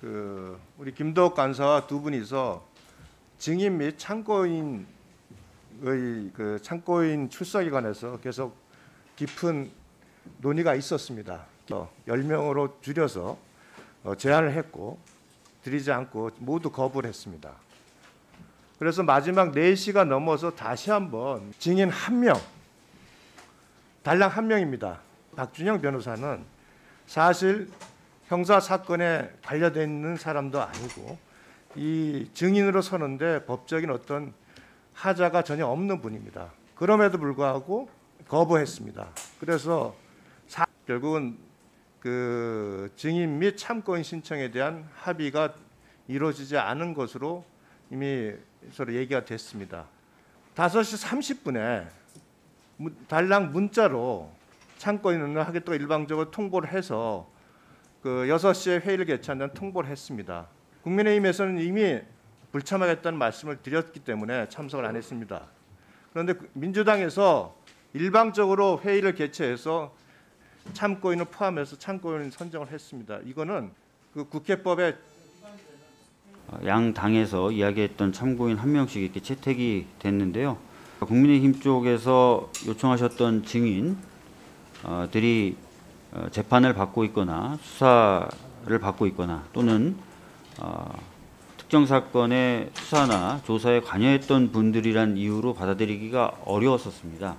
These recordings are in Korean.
우리 김도욱 간사와 두 분이서 증인 및 참고인의 참고인 출석에 관해서 계속 깊은 논의가 있었습니다. 10명으로 줄여서 제안을 했고 드리지 않고 모두 거부를 했습니다. 그래서 마지막 4시가 넘어서 다시 한번 증인 1명, 달랑 1명입니다. 박준영 변호사는 사실 형사 사건에 관련되어 있는 사람도 아니고 이 증인으로 서는데 법적인 어떤 하자가 전혀 없는 분입니다. 그럼에도 불구하고 거부했습니다. 그래서 결국은 증인 및 참고인 신청에 대한 합의가 이루어지지 않은 것으로 이미 서로 얘기가 됐습니다. 5시 30분에 달랑 문자로 참고인을 하겠다고 일방적으로 통보를 해서 6시에 회의를 개최한다는 통보를 했습니다. 국민의힘에서는 이미 불참하겠다는 말씀을 드렸기 때문에 참석을 안 했습니다. 그런데 민주당에서 일방적으로 회의를 개최해서 참고인을 포함해서 참고인 선정을 했습니다. 이거는 국회법에 양 당에서 이야기했던 참고인 1명씩 이렇게 채택이 됐는데요. 국민의힘 쪽에서 요청하셨던 증인들이 재판을 받고 있거나 수사를 받고 있거나 또는 특정 사건의 수사나 조사에 관여했던 분들이란 이유로 받아들이기가 어려웠었습니다.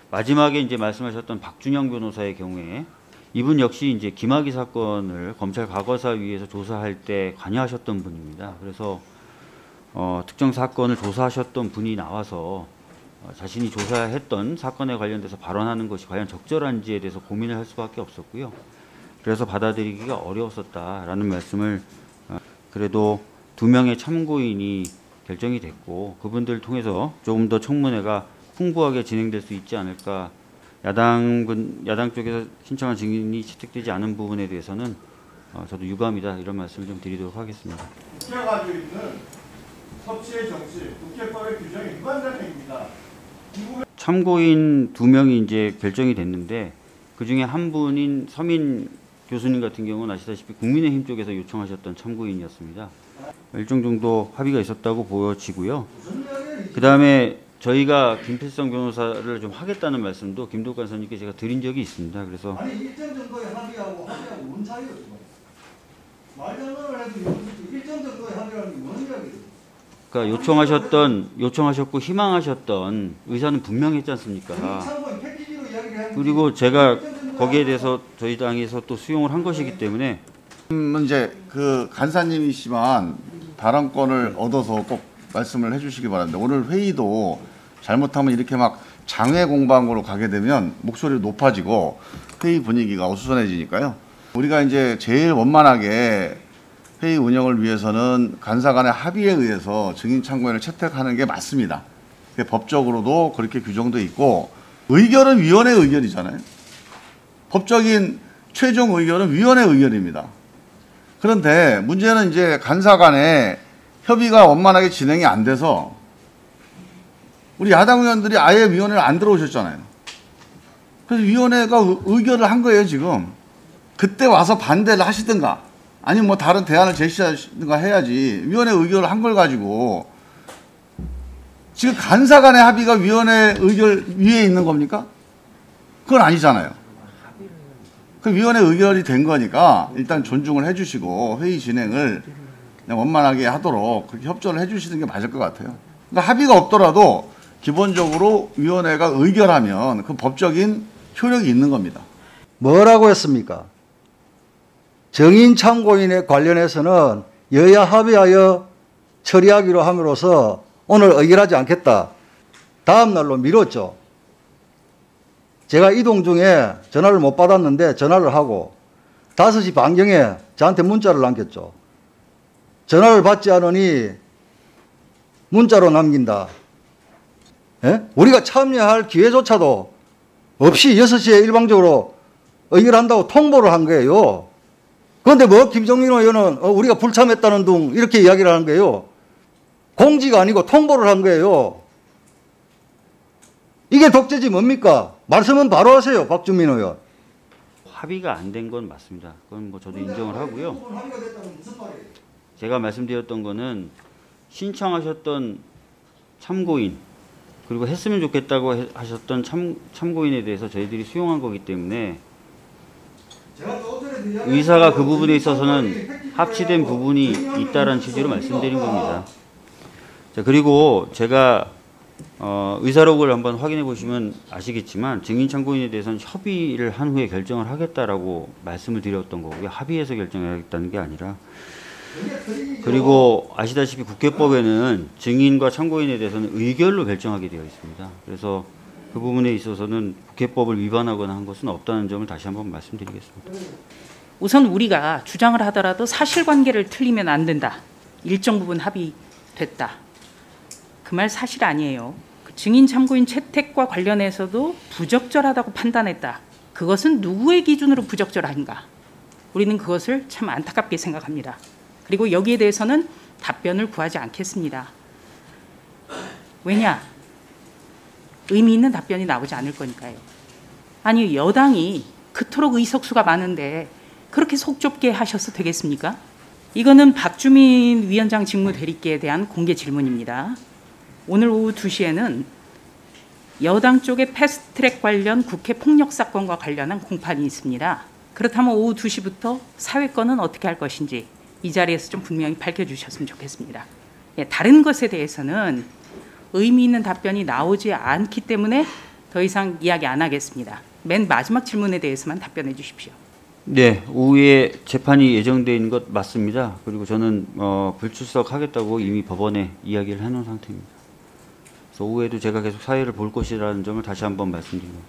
마지막에 이제 말씀하셨던 박준영 변호사의 경우에 이분 역시 이제 김학의 사건을 검찰 과거사위에서 조사할 때 관여하셨던 분입니다. 그래서 특정 사건을 조사하셨던 분이 나와서 자신이 조사했던 사건에 관련돼서 발언하는 것이 과연 적절한지에 대해서 고민을 할 수밖에 없었고요. 그래서 받아들이기가 어려웠었다라는 말씀을 그래도 2명의 참고인이 결정이 됐고 그분들을 통해서 조금 더 청문회가 풍부하게 진행될 수 있지 않을까. 야당 쪽에서 신청한 증인이 채택되지 않은 부분에 대해서는 저도 유감이다 이런 말씀을 좀 드리도록 하겠습니다. 국회가 가지고 있는 법치의 정치, 국회법의 규정에 위반된 행위입니다. 참고인 2명이 이제 결정이 됐는데 그 중에 한 분인 서민 교수님 같은 경우는 아시다시피 국민의힘 쪽에서 요청하셨던 참고인이었습니다. 일정 정도 합의가 있었다고 보여지고요. 그 다음에 저희가 김필성 변호사를 좀 하겠다는 말씀도 김도욱 간사님께 제가 드린 적이 있습니다. 그래서 아니 일정 정도의 합의하고 뭔 차이가 있어요? 말장난을 해도 일정 정도의 합의라는 게 뭔 이야기예요? 그러니까 요청하셨고 희망하셨던 의사는 분명했지 않습니까? 그리고 제가 거기에 대해서 저희 당에서 또 수용을 한 것이기 때문에 이제 간사님이시지만 발언권을 얻어서 꼭 말씀을 해주시기 바랍니다. 오늘 회의도 잘못하면 이렇게 막 장외 공방으로 가게 되면 목소리가 높아지고 회의 분위기가 어수선해지니까요. 우리가 이제 제일 원만하게 회의 운영을 위해서는 간사 간의 합의에 의해서 증인 참고인을 채택하는 게 맞습니다. 법적으로도 그렇게 규정돼 있고 의결은 위원회 의결이잖아요. 법적인 최종 의결은 위원회 의결입니다. 그런데 문제는 이제 간사 간에 협의가 원만하게 진행이 안 돼서 우리 야당 의원들이 아예 위원회를 안 들어오셨잖아요. 그래서 위원회가 의결을 한 거예요, 지금. 그때 와서 반대를 하시든가 아니면 뭐 다른 대안을 제시하시든가 해야지 위원회 의결을 한 걸 가지고 지금 간사 간의 합의가 위원회 의결 위에 있는 겁니까? 그건 아니잖아요. 그 위원회 의결이 된 거니까 일단 존중을 해주시고 회의 진행을 원만하게 하도록 그렇게 협조를 해주시는 게 맞을 것 같아요. 그러니까 합의가 없더라도 기본적으로 위원회가 의결하면 그 법적인 효력이 있는 겁니다. 뭐라고 했습니까? 증인 참고인에 관련해서는 여야 합의하여 처리하기로 함으로써 오늘 의결하지 않겠다. 다음 날로 미뤘죠. 제가 이동 중에 전화를 못 받았는데 전화를 하고 5시 반경에 저한테 문자를 남겼죠. 전화를 받지 않으니 문자로 남긴다. 예? 우리가 참여할 기회조차도 없이 6시에 일방적으로 의결한다고 통보를 한 거예요. 그런데 뭐 김종민 의원은 우리가 불참했다는 둥 이렇게 이야기를 하는 거예요. 공지가 아니고 통보를 한 거예요. 이게 독재지 뭡니까? 말씀은 바로 하세요, 박준민 의원. 합의가 안 된 건 맞습니다. 그건 뭐 저도 인정을 하고요. 합의가 됐다는 무슨 말이에요? 제가 말씀드렸던 거는 신청하셨던 참고인 그리고 했으면 좋겠다고 하셨던 참고인에 대해서 저희들이 수용한 거기 때문에 의사가 그 부분에 있어서는 합치된 부분이 있다라는 취지로 말씀드린 겁니다. 자, 그리고 제가 의사록을 한번 확인해 보시면 아시겠지만 증인 참고인에 대해서는 협의를 한 후에 결정을 하겠다라고 말씀을 드렸던 거고요. 합의해서 결정하겠다는 게 아니라. 그리고 아시다시피 국회법에는 증인과 참고인에 대해서는 의결로 결정하게 되어 있습니다. 그래서 그 부분에 있어서는 국회법을 위반하거나 한 것은 없다는 점을 다시 한번 말씀드리겠습니다. 우선 우리가 주장을 하더라도 사실관계를 틀리면 안 된다. 일정 부분 합의됐다. 그 말 사실 아니에요. 증인 참고인 채택과 관련해서도 부적절하다고 판단했다. 그것은 누구의 기준으로 부적절한가? 우리는 그것을 참 안타깝게 생각합니다. 그리고 여기에 대해서는 답변을 구하지 않겠습니다. 왜냐? 의미 있는 답변이 나오지 않을 거니까요. 아니, 여당이 그토록 의석수가 많은데 그렇게 속 좁게 하셔서 되겠습니까? 이거는 박주민 위원장 직무 대리께에 대한 공개 질문입니다. 오늘 오후 2시에는 여당 쪽의 패스트트랙 관련 국회 폭력 사건과 관련한 공판이 있습니다. 그렇다면 오후 2시부터 사회권은 어떻게 할 것인지 이 자리에서 좀 분명히 밝혀주셨으면 좋겠습니다. 예, 다른 것에 대해서는 의미 있는 답변이 나오지 않기 때문에 더 이상 이야기 안 하겠습니다. 맨 마지막 질문에 대해서만 답변해 주십시오. 네, 오후에 재판이 예정되어 있는 것 맞습니다. 그리고 저는 불출석하겠다고 이미 법원에 이야기를 해놓은 상태입니다. 그래서 오후에도 제가 계속 사회를 볼 것이라는 점을 다시 한번 말씀드립니다.